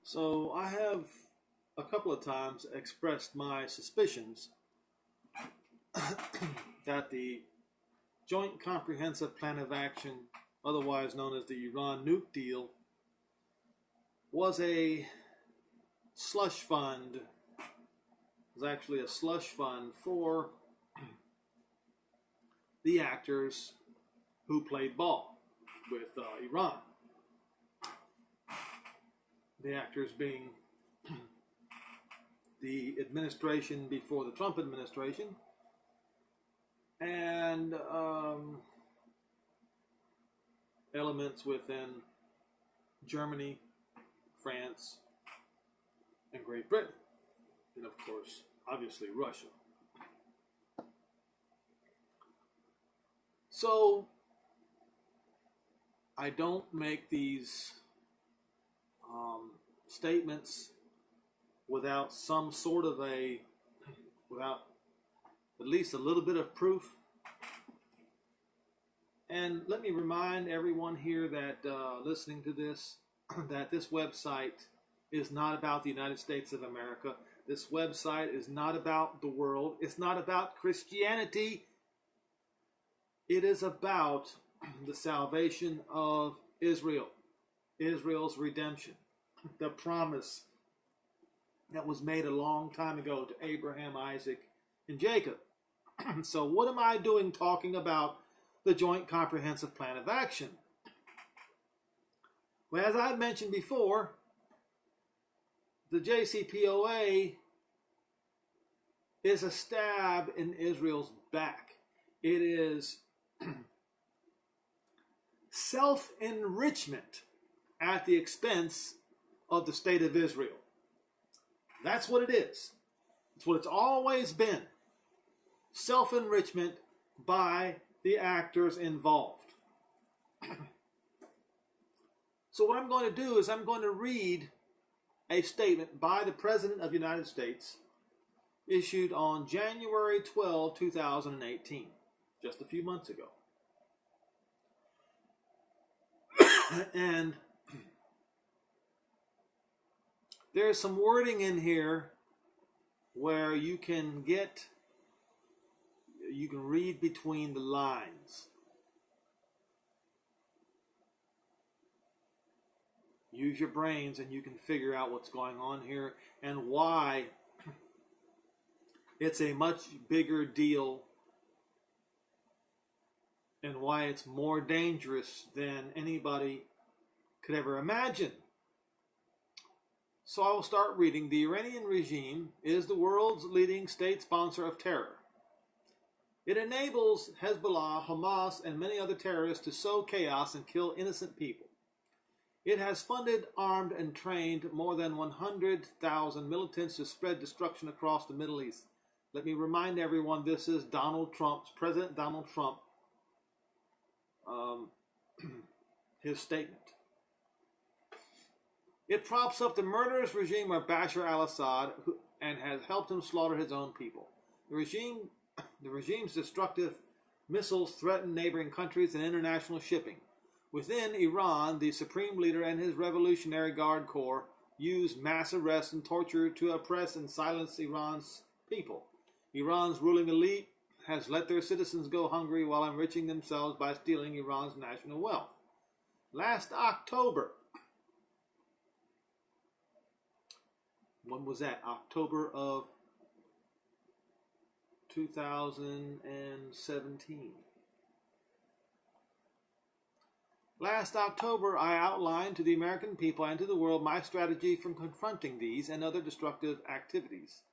So I have a couple of times expressed my suspicions that the Joint Comprehensive Plan of Action, otherwise known as the Iran Nuke deal, was a slush fund, was actually a slush fund for the actors who played ball with Iran. The actors being the administration before the Trump administration and elements within Germany, France, and Great Britain, and of course, obviously Russia. So I don't make these statements without some sort of without at least a little bit of proof. And let me remind everyone here that listening to this, that this website is not about the United States of America. This website is not about the world. It's not about Christianity. It is about the salvation of Israel, Israel's redemption, the promise that was made a long time ago to Abraham, Isaac, and Jacob. So what am I doing talking about the Joint Comprehensive Plan of Action? Well, as I mentioned before, the JCPOA is a stab in Israel's back. It is self-enrichment at the expense of the state of Israel. That's what it is. It's what it's always been. Self-enrichment by the actors involved. So what I'm going to do is I'm going to read a statement by the President of the United States issued on January 12, 2018, just a few months ago. And there's some wording in here where you can read between the lines. Use your brains and you can figure out what's going on here and why it's a much bigger deal and why it's more dangerous than anybody could ever imagine. So I will start reading. The Iranian regime is the world's leading state sponsor of terror. It enables Hezbollah, Hamas, and many other terrorists to sow chaos and kill innocent people. It has funded, armed, and trained more than 100,000 militants to spread destruction across the Middle East. Let me remind everyone, this is President Donald Trump, his statement. It props up the murderous regime of Bashar al-Assad and has helped him slaughter his own people. The regime's destructive missiles threaten neighboring countries and international shipping. Within Iran, the supreme leader and his Revolutionary Guard Corps use mass arrests and torture to oppress and silence Iran's people. Iran's ruling elite has let their citizens go hungry while enriching themselves by stealing Iran's national wealth. Last October, when was that? October of 2017. Last October, I outlined to the American people and to the world my strategy for confronting these and other destructive activities.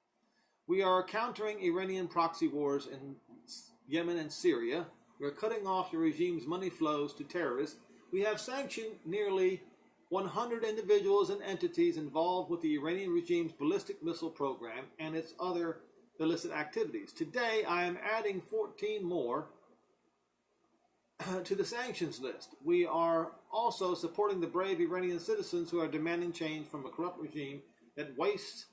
We are countering Iranian proxy wars in Yemen and Syria. We are cutting off the regime's money flows to terrorists. We have sanctioned nearly 100 individuals and entities involved with the Iranian regime's ballistic missile program and its other illicit activities. Today, I am adding 14 more to the sanctions list. We are also supporting the brave Iranian citizens who are demanding change from a corrupt regime that wastes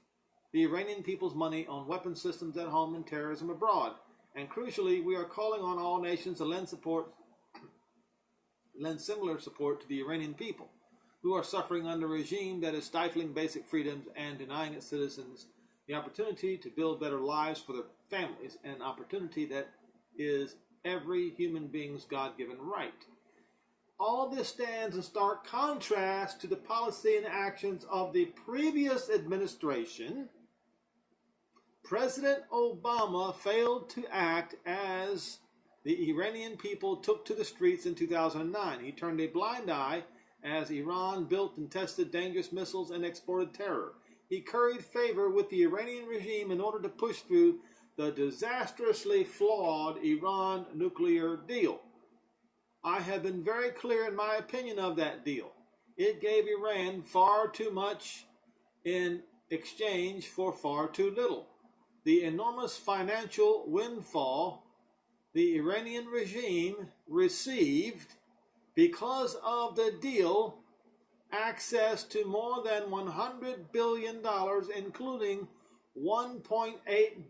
the Iranian people's money on weapon systems at home and terrorism abroad. And crucially, we are calling on all nations to lend similar support to the Iranian people. who are suffering under a regime that is stifling basic freedoms and denying its citizens the opportunity to build better lives for their families, an opportunity that is every human being's God-given right. All this stands in stark contrast to the policy and actions of the previous administration. President Obama failed to act as the Iranian people took to the streets in 2009. He turned a blind eye as Iran built and tested dangerous missiles and exported terror. He curried favor with the Iranian regime in order to push through the disastrously flawed Iran nuclear deal. I have been very clear in my opinion of that deal. It gave Iran far too much in exchange for far too little. The enormous financial windfall the Iranian regime received because of the deal, access to more than $100 billion, including $1.8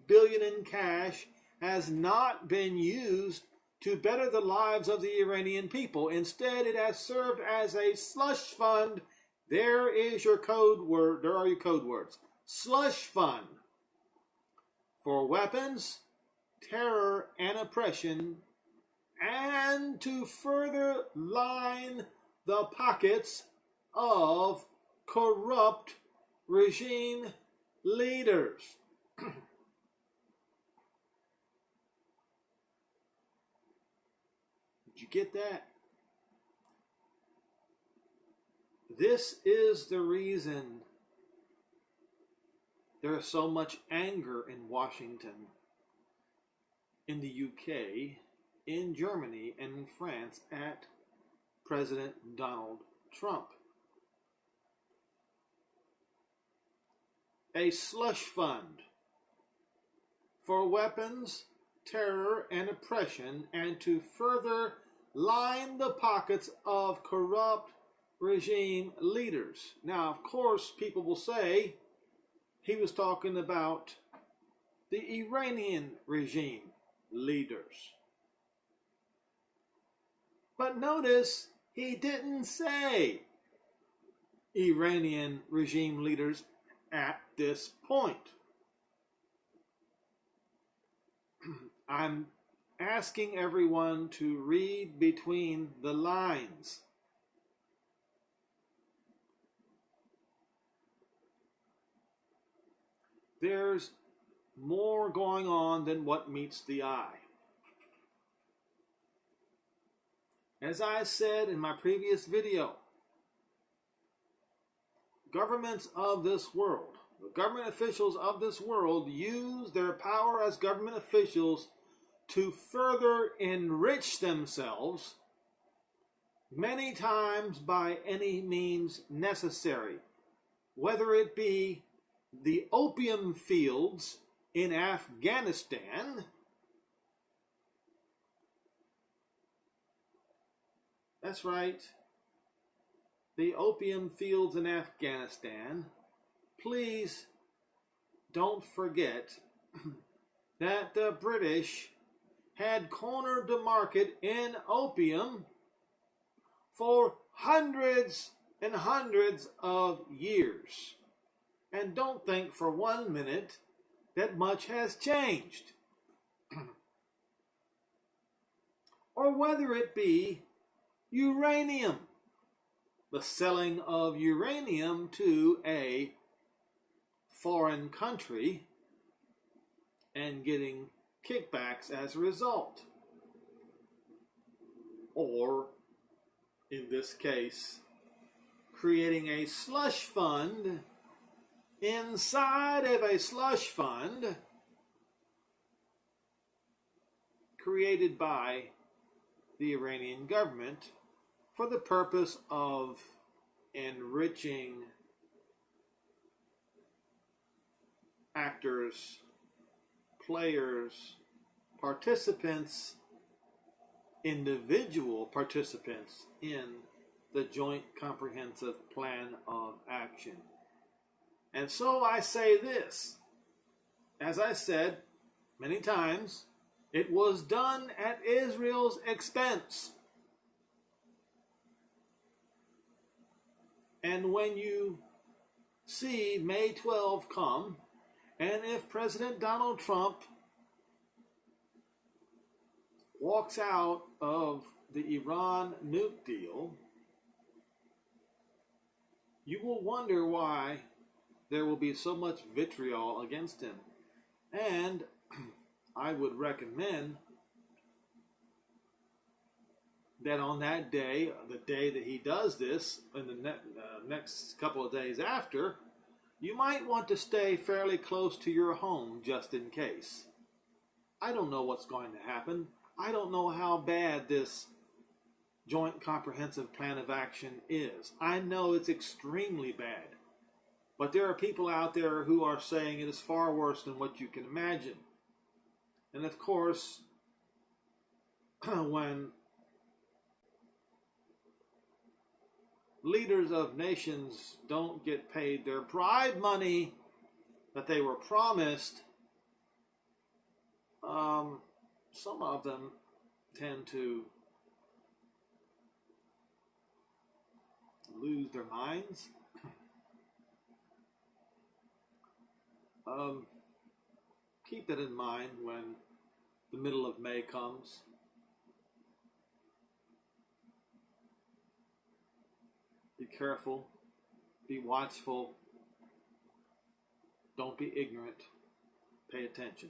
billion in cash, has not been used to better the lives of the Iranian people. Instead, it has served as a slush fund. There is your code word. There are your code words. Slush fund for weapons, terror, and oppression, and to further line the pockets of corrupt regime leaders. Did you get that? This is the reason there is so much anger in Washington, in the UK, in Germany, and in France at President Donald Trump. A slush fund for weapons, terror, and oppression, and to further line the pockets of corrupt regime leaders. Now, of course, people will say he was talking about the Iranian regime leaders. But notice he didn't say Iranian regime leaders at this point. I'm asking everyone to read between the lines. There's more going on than what meets the eye. As I said in my previous video, governments of this world, the government officials of this world use their power as government officials to further enrich themselves, many times by any means necessary, whether it be the opium fields in Afghanistan, that's right, the opium fields in Afghanistan. Please don't forget that the British had cornered the market in opium for hundreds and hundreds of years. And don't think for 1 minute that much has changed. Or whether it be uranium, the selling of uranium to a foreign country and getting kickbacks as a result. Or, in this case, creating a slush fund inside of a slush fund created by the Iranian government for the purpose of enriching actors, players, participants, individual participants in the Joint Comprehensive Plan of Action. And so I say this, as I said many times, it was done at Israel's expense. And when you see May 12 come, and if President Donald Trump walks out of the Iran nuke deal, you will wonder why there will be so much vitriol against him. And I would recommend that on that day, the day that he does this, in the next couple of days after, you might want to stay fairly close to your home just in case. I don't know what's going to happen. I don't know how bad this Joint Comprehensive Plan of Action is. I know it's extremely bad. But there are people out there who are saying it is far worse than what you can imagine. And of course, when leaders of nations don't get paid their bribe money that they were promised, some of them tend to lose their minds. Keep that in mind when the middle of May comes. Be careful, be watchful, don't be ignorant, pay attention.